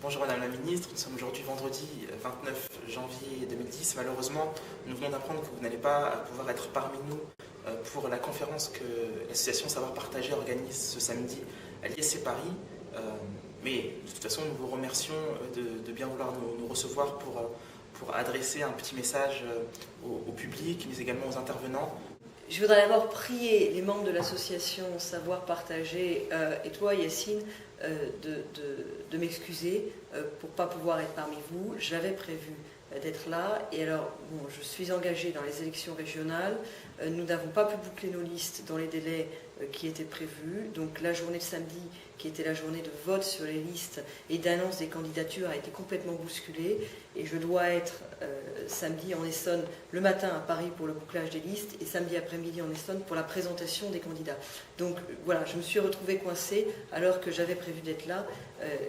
Bonjour Madame la Ministre, nous sommes aujourd'hui vendredi 29 janvier 2010. Malheureusement, nous venons d'apprendre que vous n'allez pas pouvoir être parmi nous pour la conférence que l'association Savoir Partager organise ce samedi à l'ISC Paris. Mais de toute façon, nous vous remercions de bien vouloir nous recevoir pour adresser un petit message au public, mais également aux intervenants. Je voudrais d'abord prier les membres de l'association Savoir Partager et toi, Yacine, de m'excuser pour ne pas pouvoir être parmi vous. J'avais prévu d'être là et alors, bon, je suis engagée dans les élections régionales. Nous n'avons pas pu boucler nos listes dans les délais qui étaient prévus. Donc la journée de samedi, qui était la journée de vote sur les listes et d'annonce des candidatures, a été complètement bousculée. Et je dois être samedi en Essonne le matin à Paris pour le bouclage des listes et samedi après-midi en Essonne pour la présentation des candidats. Donc voilà, je me suis retrouvée coincée alors que j'avais prévu d'être là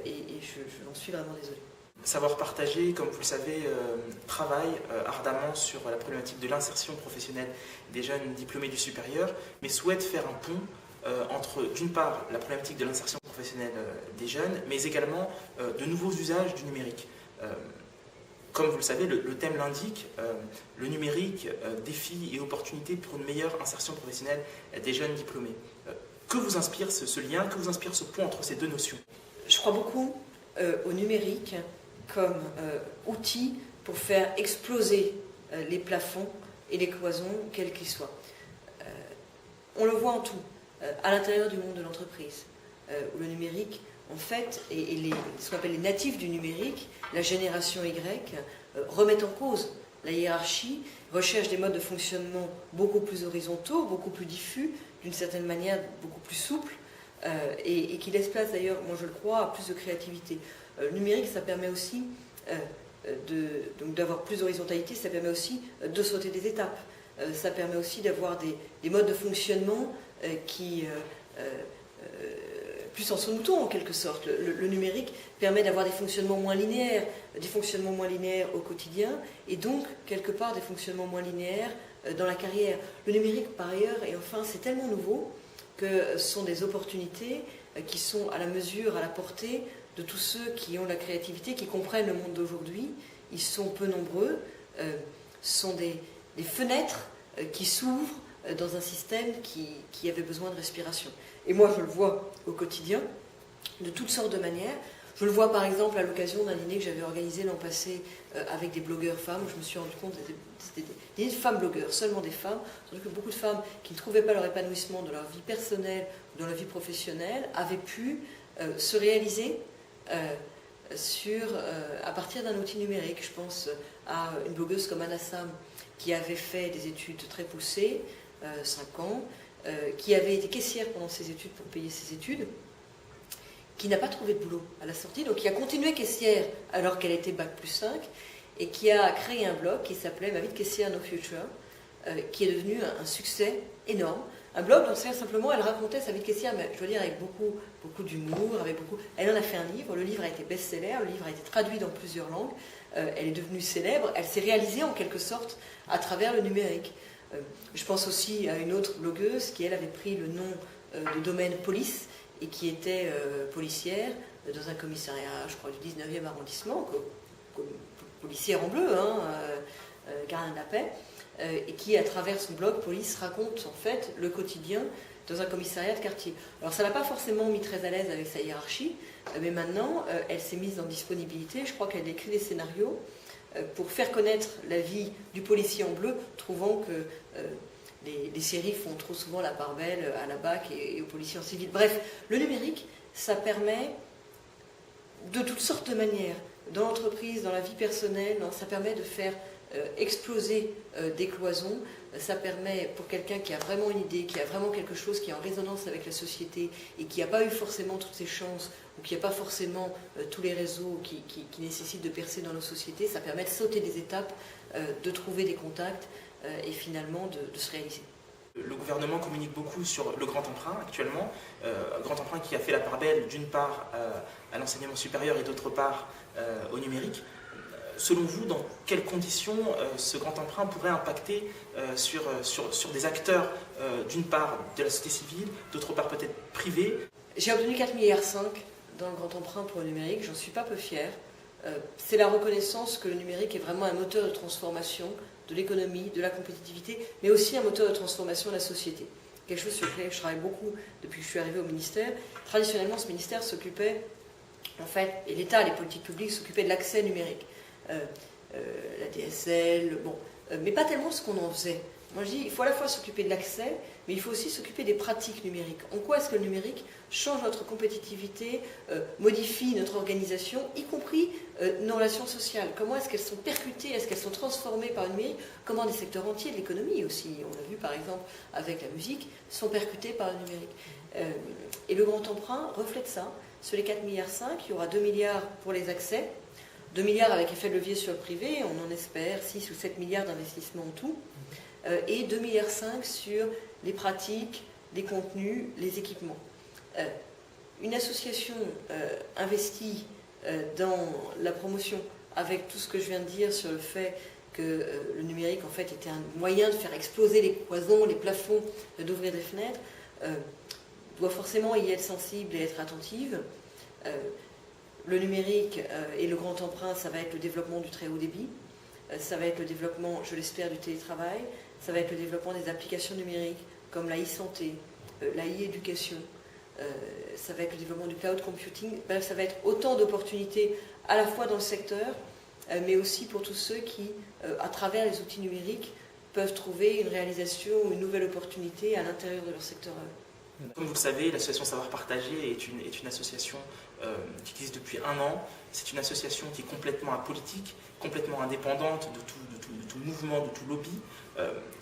et je m'en suis vraiment désolée. Savoir Partager, comme vous le savez, travaille ardemment sur la problématique de l'insertion professionnelle des jeunes diplômés du supérieur, mais souhaite faire un pont entre, d'une part, la problématique de l'insertion professionnelle des jeunes, mais également de nouveaux usages du numérique. Comme vous le savez, le thème l'indique, le numérique, défis et opportunités pour une meilleure insertion professionnelle des jeunes diplômés. Que vous inspire ce lien, que vous inspire ce pont entre ces deux notions? Je crois beaucoup au numérique comme outil pour faire exploser les plafonds et les cloisons, quels qu'ils soient. On le voit en tout, à l'intérieur du monde de l'entreprise, où le numérique, en fait, et ce qu'on appelle les natifs du numérique, la génération Y, remettent en cause la hiérarchie, recherchent des modes de fonctionnement beaucoup plus horizontaux, beaucoup plus diffus, d'une certaine manière beaucoup plus souples, et qui laissent place d'ailleurs, moi je le crois, à plus de créativité. Le numérique, ça permet aussi d'avoir plus d'horizontalité, ça permet aussi de sauter des étapes. Ça permet aussi d'avoir des modes de fonctionnement qui plus en son mouton en quelque sorte. Le numérique permet d'avoir des fonctionnements moins linéaires au quotidien, et donc quelque part des fonctionnements moins linéaires dans la carrière. Le numérique par ailleurs, et enfin c'est tellement nouveau que ce sont des opportunités qui sont à la mesure, à la portée de tous ceux qui ont la créativité, qui comprennent le monde d'aujourd'hui. Ils sont peu nombreux, sont des fenêtres qui s'ouvrent dans un système qui avait besoin de respiration. Et moi, je le vois au quotidien, de toutes sortes de manières. Je le vois par exemple à l'occasion d'un dîner que j'avais organisé l'an passé avec des blogueurs femmes, où je me suis rendu compte que c'était des dîners de femmes blogueurs, seulement des femmes, surtout que beaucoup de femmes qui ne trouvaient pas leur épanouissement dans leur vie personnelle ou dans leur vie professionnelle avaient pu se réaliser à partir d'un outil numérique. Je pense à une blogueuse comme Anna Sam, qui avait fait des études très poussées, 5 ans, qui avait été caissière pendant ses études pour payer ses études, qui n'a pas trouvé de boulot à la sortie, donc qui a continué caissière alors qu'elle était Bac+5, et qui a créé un blog qui s'appelait Ma vie de caissière No Future, qui est devenu un succès énorme. Un blog dont simplement elle racontait sa vie de caissière, mais je veux dire avec beaucoup d'humour, Elle en a fait un livre, le livre a été best-seller, le livre a été traduit dans plusieurs langues, elle est devenue célèbre, elle s'est réalisée en quelque sorte à travers le numérique. Je pense aussi à une autre blogueuse qui, elle, avait pris le nom de domaine police et qui était policière dans un commissariat, je crois, du 19e arrondissement, policière en bleu, gardien de la paix, et qui, à travers son blog Police, raconte en fait le quotidien dans un commissariat de quartier. Alors ça l'a pas forcément mis très à l'aise avec sa hiérarchie, mais maintenant elle s'est mise en disponibilité. Je crois qu'elle écrit des scénarios pour faire connaître la vie du policier en bleu, trouvant que les séries font trop souvent la part belle à la BAC et aux policiers en civil. Bref, le numérique, ça permet de toutes sortes de manières, dans l'entreprise, dans la vie personnelle, ça permet de faire exploser des cloisons. Ça permet pour quelqu'un qui a vraiment une idée, qui a vraiment quelque chose qui est en résonance avec la société et qui n'a pas eu forcément toutes ses chances ou qui n'a pas forcément tous les réseaux qui nécessitent de percer dans nos sociétés, ça permet de sauter des étapes, de trouver des contacts et finalement de se réaliser. Le gouvernement communique beaucoup sur le grand emprunt actuellement, grand emprunt qui a fait la part belle d'une part à l'enseignement supérieur et d'autre part au numérique. Selon vous, dans quelles conditions ce grand emprunt pourrait impacter sur des acteurs, d'une part de la société civile, d'autre part peut-être privés? J'ai obtenu 4,5 milliards dans le grand emprunt pour le numérique, j'en suis pas peu fière. C'est la reconnaissance que le numérique est vraiment un moteur de transformation de l'économie, de la compétitivité, mais aussi un moteur de transformation de la société. Quelque chose sur lequel je travaille beaucoup depuis que je suis arrivée au ministère. Traditionnellement, ce ministère s'occupait, en fait, et l'État, les politiques publiques s'occupaient de l'accès numérique. La DSL, bon, mais pas tellement ce qu'on en faisait. Moi je dis, il faut à la fois s'occuper de l'accès, mais il faut aussi s'occuper des pratiques numériques. En quoi est-ce que le numérique change notre compétitivité, modifie notre organisation, y compris nos relations sociales? Comment est-ce qu'elles sont percutées, est-ce qu'elles sont transformées par le numérique? Comment des secteurs entiers de l'économie aussi, on l'a vu par exemple avec la musique, sont percutés par le numérique. Et le grand emprunt reflète ça. Sur les 4,5 milliards, il y aura 2 milliards pour les accès, 2 milliards avec effet de levier sur le privé, on en espère 6 ou 7 milliards d'investissements en tout, et 2,5 milliards sur les pratiques, les contenus, les équipements. Une association investie dans la promotion, avec tout ce que je viens de dire sur le fait que le numérique en fait était un moyen de faire exploser les cloisons, les plafonds, d'ouvrir des fenêtres, doit forcément y être sensible et être attentive. Le numérique et le grand emprunt, ça va être le développement du très haut débit, ça va être le développement, je l'espère, du télétravail, ça va être le développement des applications numériques comme la e-santé, la e-éducation, ça va être le développement du cloud computing. Bref, ça va être autant d'opportunités à la fois dans le secteur, mais aussi pour tous ceux qui, à travers les outils numériques, peuvent trouver une réalisation ou une nouvelle opportunité à l'intérieur de leur secteur. Comme vous le savez, l'association Savoir Partager est une association qui existe depuis 1 an. C'est une association qui est complètement apolitique, complètement indépendante de tout mouvement, de tout lobby.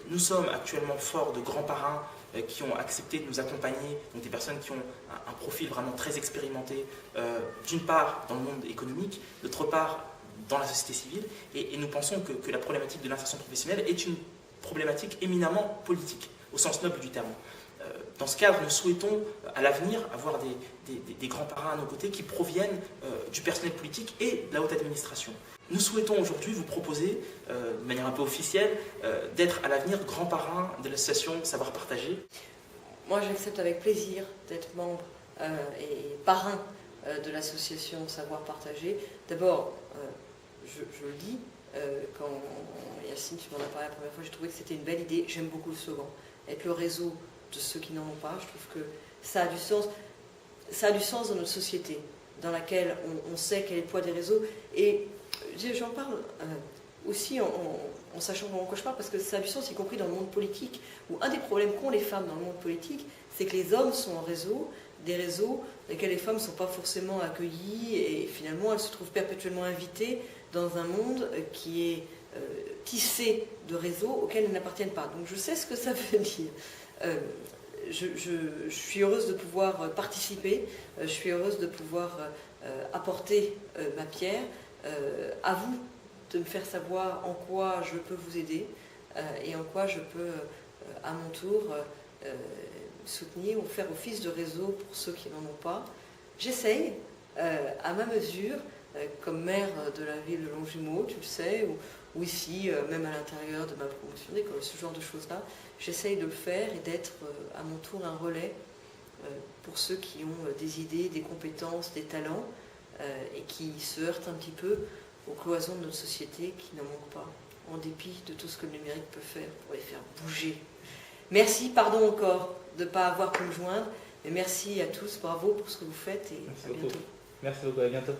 Nous sommes actuellement forts de grands parrains qui ont accepté de nous accompagner, donc des personnes qui ont un profil vraiment très expérimenté, d'une part dans le monde économique, d'autre part dans la société civile, et nous pensons que la problématique de l'insertion professionnelle est une problématique éminemment politique, au sens noble du terme. Dans ce cadre, nous souhaitons à l'avenir avoir des grands parrains à nos côtés qui proviennent du personnel politique et de la haute administration. Nous souhaitons aujourd'hui vous proposer, de manière un peu officielle, d'être à l'avenir grand parrain de l'association Savoir Partager. Moi, j'accepte avec plaisir d'être membre et parrain de l'association Savoir Partager. D'abord, je le dis, quand Yacine, tu m'en as parlé la première fois, j'ai trouvé que c'était une belle idée. J'aime beaucoup le slogan. Être le réseau de ceux qui n'en ont pas, je trouve que ça a du sens. Ça a du sens dans notre société, dans laquelle on sait quel est le poids des réseaux. Et j'en parle aussi en sachant de quoi je parle, parce que ça a du sens, y compris dans le monde politique, où un des problèmes qu'ont les femmes dans le monde politique, c'est que les hommes sont en réseau, des réseaux dans lesquels les femmes ne sont pas forcément accueillies, et finalement elles se trouvent perpétuellement invitées dans un monde qui est tissé de réseaux auxquels elles n'appartiennent pas. Donc je sais ce que ça veut dire. Je suis heureuse de pouvoir participer, je suis heureuse de pouvoir apporter ma pierre. À vous de me faire savoir en quoi je peux vous aider et en quoi je peux, à mon tour, soutenir ou faire office de réseau pour ceux qui n'en ont pas. J'essaye, à ma mesure, comme maire de la ville de Longjumeau, tu le sais, ou ici, même à l'intérieur de ma promotion d'école, ce genre de choses-là, j'essaye de le faire et d'être à mon tour un relais pour ceux qui ont des idées, des compétences, des talents et qui se heurtent un petit peu aux cloisons de notre société qui n'en manquent pas, en dépit de tout ce que le numérique peut faire pour les faire bouger. Merci, pardon encore de ne pas avoir pu me joindre, mais merci à tous, bravo pour ce que vous faites et merci à bientôt. Merci beaucoup, à bientôt.